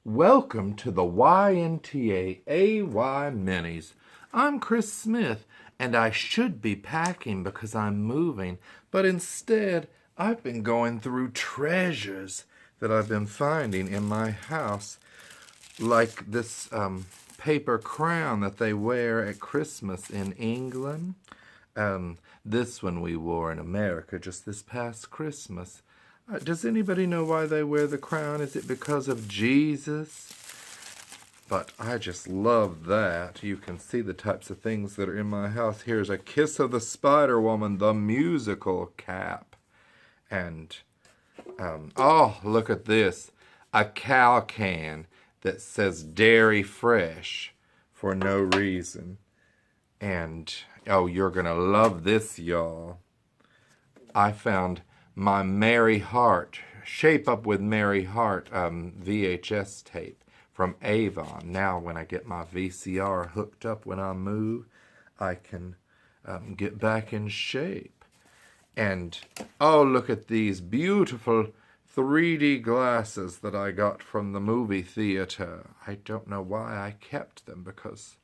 Welcome to the YNTAAY Minis. I'm Chris Smith, and I should be packing because I'm moving, but instead I've been going through treasures that I've been finding in my house, like this paper crown that they wear at Christmas in England. This one we wore in America just this past Christmas. Does anybody know why they wear the crown? Is it because of Jesus? But I just love that. You can see the types of things that are in my house. Here's a Kiss of the Spider-Woman, the musical cap. And, oh, look at this. A cow can that says Dairy Fresh for no reason. And, oh, you're going to love this, y'all. I found my Mary Hart, Shape Up with Mary Hart VHS tape from Avon. Now when I get my VCR hooked up when I move, I can get back in shape. And, oh, look at these beautiful 3D glasses that I got from the movie theater. I don't know why I kept them because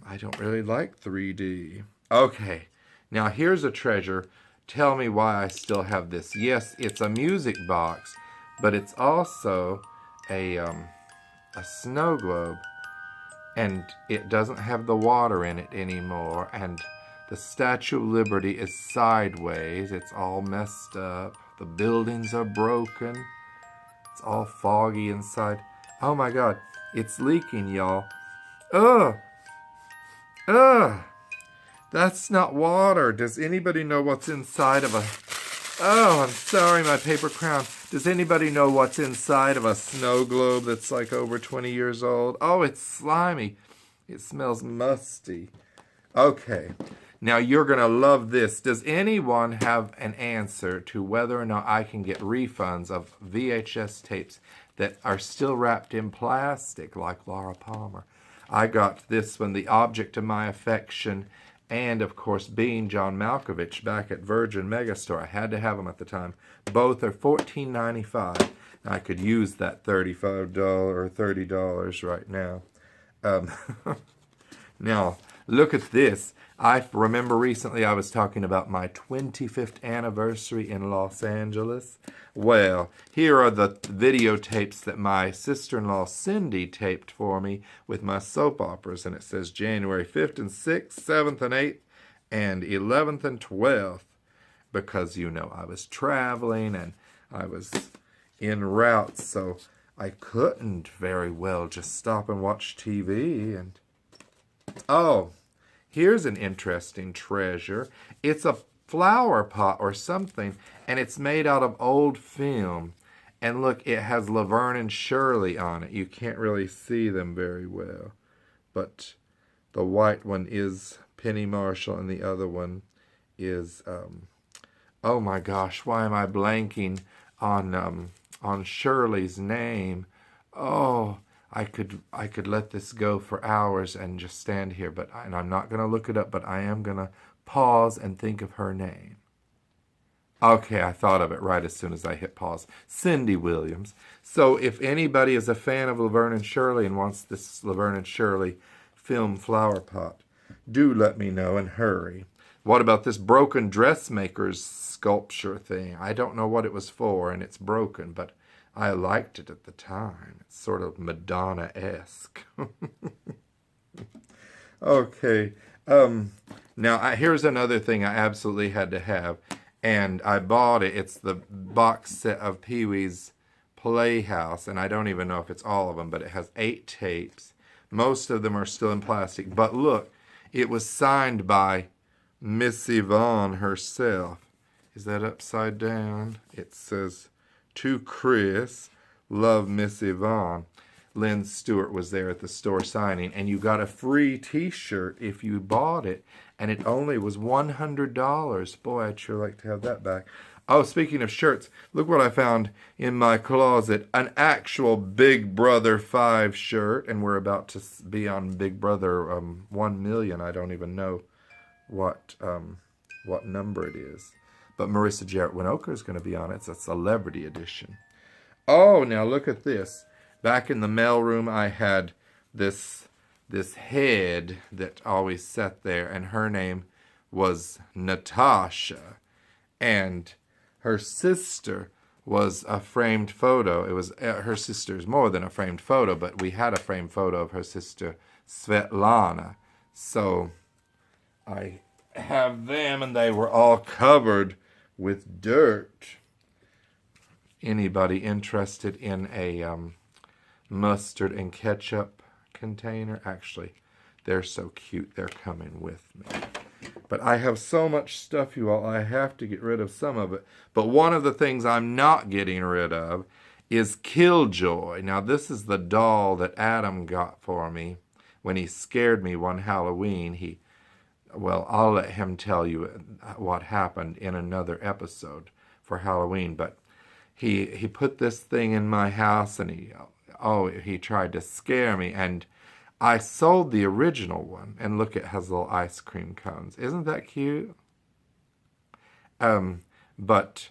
I don't really like 3D. Okay, now here's a treasure. Tell me why I still have this. Yes, it's a music box, but it's also a snow globe, and it doesn't have the water in it anymore, and the Statue of Liberty is sideways. It's all messed up. The buildings are broken. It's all foggy inside. Oh my God, it's leaking, y'all. Ugh! Ugh! That's not water. Does anybody know what's inside of a... Oh, I'm sorry, my paper crown. Does anybody know what's inside of a snow globe that's like over 20 years old? Oh, it's slimy. It smells musty. Okay, now you're going to love this. Does anyone have an answer to whether or not I can get refunds of VHS tapes that are still wrapped in plastic like Laura Palmer? I got this one, The Object of My Affection, and, of course, Being John Malkovich back at Virgin Megastore. I had to have them at the time. Both are $14.95. I could use that $35 or $30 right now. Now, look at this. I remember recently I was talking about my 25th anniversary in Los Angeles. Well, here are the videotapes that my sister-in-law Cindy taped for me with my soap operas. And it says January 5th and 6th, 7th and 8th, and 11th and 12th. Because, you know, I was traveling and I was en route, so I couldn't very well just stop and watch TV. And oh, here's an interesting treasure. It's a flower pot or something, and it's made out of old film. And look, it has Laverne Shirley on it. You can't really see them very well, but the white one is Penny Marshall, and the other one is, oh my gosh, why am I blanking on Shirley's name? Oh, I could let this go for hours and just stand here, and I'm not going to look it up, but I am going to pause and think of her name. Okay, I thought of it right as soon as I hit pause. Cindy Williams. So if anybody is a fan of Laverne and Shirley and wants this Laverne and Shirley film flower pot, do let me know and hurry. What about this broken dressmaker's sculpture thing? I don't know what it was for, and it's broken, but I liked it at the time. It's sort of Madonna-esque. Okay. Now, here's another thing I absolutely had to have, and I bought it. It's the box set of Peewees Playhouse, and I don't even know if it's all of them, but it has 8 tapes. Most of them are still in plastic, but look, it was signed by Miss Yvonne herself. Is that upside down? It says, "To Chris, love Miss Yvonne." Lynn Stewart was there at the store signing, and you got a free t-shirt if you bought it, and it only was $100. Boy, I'd sure like to have that back. Oh, speaking of shirts, look what I found in my closet. An actual Big Brother 5 shirt, and we're about to be on Big Brother 1 million. I don't even know what number it is. But Marissa Jarrett Winokur is going to be on it. It's a celebrity edition. Oh, now look at this. Back in the mailroom, I had this head that always sat there, and her name was Natasha, and her sister was a framed photo. It was her sister's more than a framed photo, but we had a framed photo of her sister Svetlana. So I have them, and they were all covered with dirt. Anybody interested in a mustard and ketchup container? Actually, they're so cute. They're coming with me. But I have so much stuff, you all, I have to get rid of some of it. But one of the things I'm not getting rid of is Killjoy. Now, this is the doll that Adam got for me when he scared me one Halloween. Well, I'll let him tell you what happened in another episode for Halloween, but he put this thing in my house, and he tried to scare me, and I sold the original one, and look, it has little ice cream cones. Isn't that cute? But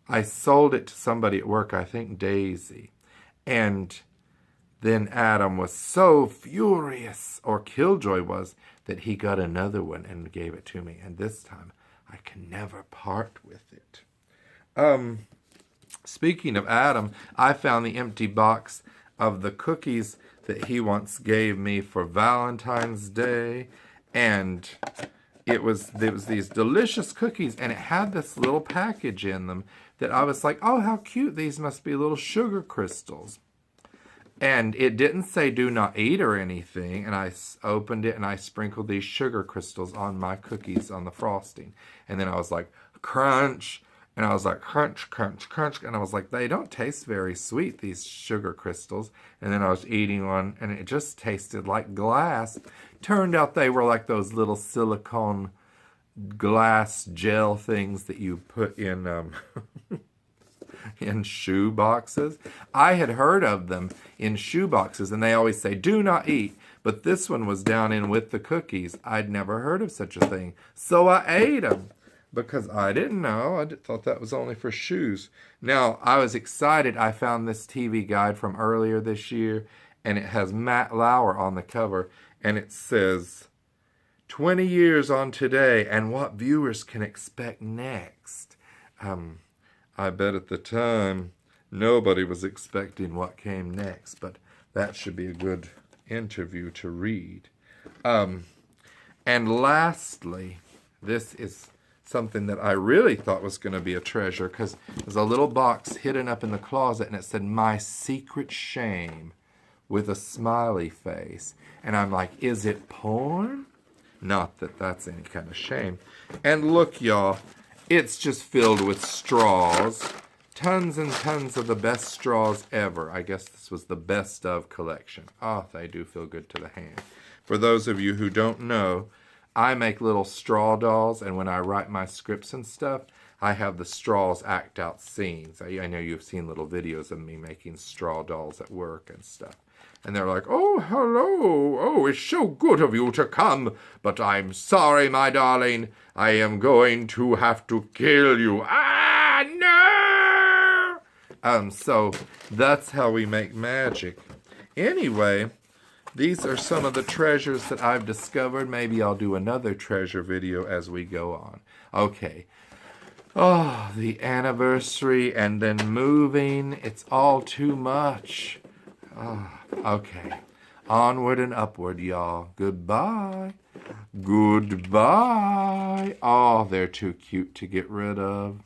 I sold it to somebody at work, I think Daisy, and then Adam was so furious, or Killjoy was, that he got another one and gave it to me, and this time I can never part with it. Speaking of Adam, I found the empty box of the cookies that he once gave me for Valentine's Day, and it was these delicious cookies, and it had this little package in them that I was like, oh, how cute, these must be little sugar crystals. And it didn't say do not eat or anything, and I opened it and I sprinkled these sugar crystals on my cookies on the frosting, and then I was like, crunch. And I was like, crunch, crunch, crunch. And I was like, they don't taste very sweet, these sugar crystals. And then I was eating one, and it just tasted like glass. Turned out they were like those little silicone glass gel things that you put in in shoe boxes. I had heard of them in shoe boxes, and they always say, do not eat. But this one was down in with the cookies. I'd never heard of such a thing. So I ate them. Because I didn't know. I thought that was only for shoes. Now, I was excited. I found this TV guide from earlier this year, and it has Matt Lauer on the cover, and it says, 20 years on today, and what viewers can expect next. I bet at the time, nobody was expecting what came next, but that should be a good interview to read. And lastly, this is something that I really thought was going to be a treasure, because there's a little box hidden up in the closet, and it said, my secret shame, with a smiley face. And I'm like, is it porn? Not that that's any kind of shame. And look, y'all, it's just filled with straws. Tons and tons of the best straws ever. I guess this was the best of collection. Oh, they do feel good to the hand. For those of you who don't know, I make little straw dolls, and when I write my scripts and stuff, I have the straws act out scenes. I know you've seen little videos of me making straw dolls at work and stuff. And they're like, oh, hello. Oh, it's so good of you to come. But I'm sorry, my darling. I am going to have to kill you. Ah, no! So that's how we make magic. Anyway, these are some of the treasures that I've discovered. Maybe I'll do another treasure video as we go on. Okay. Oh, the anniversary and then moving. It's all too much. Oh, okay. Onward and upward, y'all. Goodbye. Goodbye. Oh, they're too cute to get rid of.